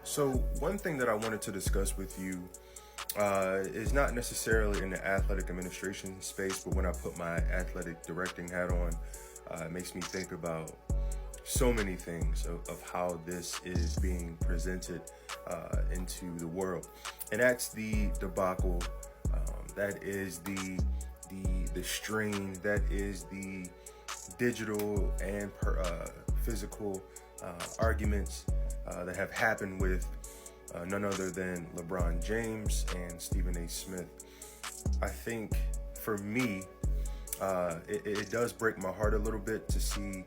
So one thing that I wanted to discuss with you is not necessarily in the athletic administration space, but when I put my athletic directing hat on, it makes me think about so many things of how this is being presented into the world. And that's the debacle, that is the strain, that is the digital and physical arguments that have happened with none other than LeBron James and Stephen A. Smith. I think for me, it does break my heart a little bit to see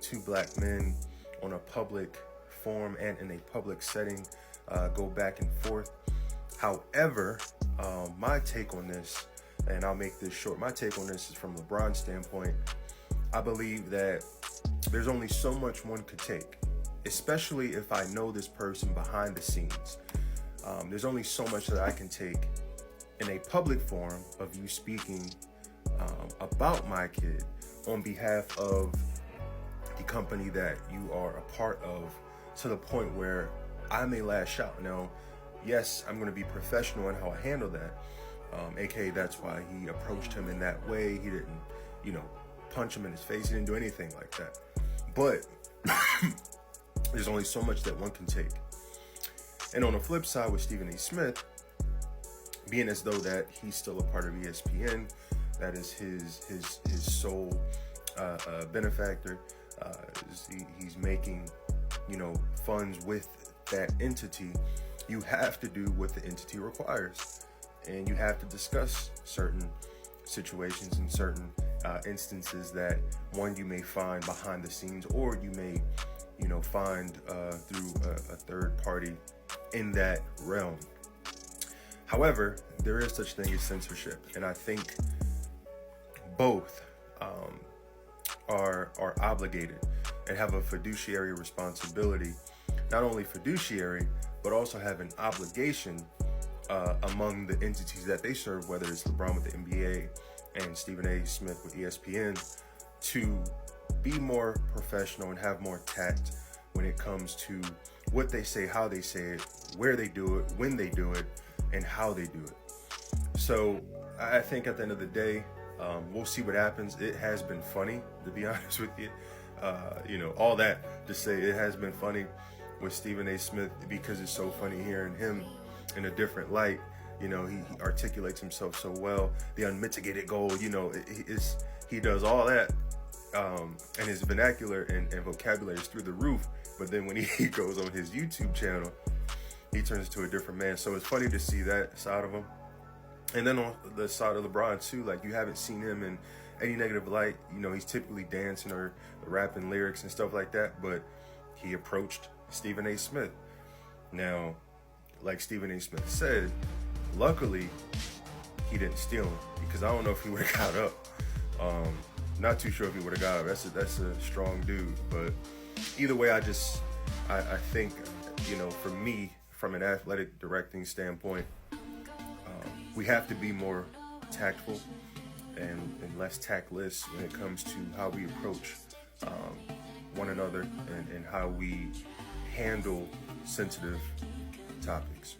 two black men on a public forum and in a public setting go back and forth. However, my take on this, and I'll make this short, my take on this is from LeBron's standpoint. I believe that there's only so much one could take, especially if I know this person behind the scenes. There's only so much that I can take in a public forum of you speaking about my kid on behalf of the company that you are a part of, to the point where I may lash out. Now, yes, I'm going to be professional in how I handle that. AKA, that's why he approached him in that way. He didn't, punch him in his face. He didn't do anything like that. But there's only so much that one can take. And on the flip side with Stephen A. Smith, being as though that he's still a part of ESPN, that is his sole benefactor. He's making, funds with that entity. You have to do what the entity requires, and you have to discuss certain situations and certain instances that you may find behind the scenes, or you may find through a third party in that realm. However, there is such thing as censorship, and I think both are obligated and have a fiduciary responsibility. Not only fiduciary, but also have an obligation among the entities that they serve, whether it's LeBron with the NBA and Stephen A. Smith with ESPN, to be more professional and have more tact when it comes to what they say, how they say it, where they do it, when they do it, and how they do it. So I think at the end of the day, we'll see what happens. It has been funny, to be honest with you. All that to say, it has been funny with Stephen A. Smith, because it's so funny hearing him in a different light. He articulates himself so well. The unmitigated goal, he does all that. And his vernacular and vocabulary is through the roof. But then when he goes on his YouTube channel, he turns into a different man. So it's funny to see that side of him. And then on the side of LeBron too, like, you haven't seen him in any negative light. He's typically dancing or rapping lyrics and stuff like that. But he approached Stephen A. Smith. Now, like Stephen A. Smith said, luckily he didn't steal him, because I don't know if he would have got up. Not too sure if he would have got up. That's a strong dude. But either way, I think, for me, from an athletic directing standpoint, we have to be more tactful and less tactless when it comes to how we approach one another and how we handle sensitive topics.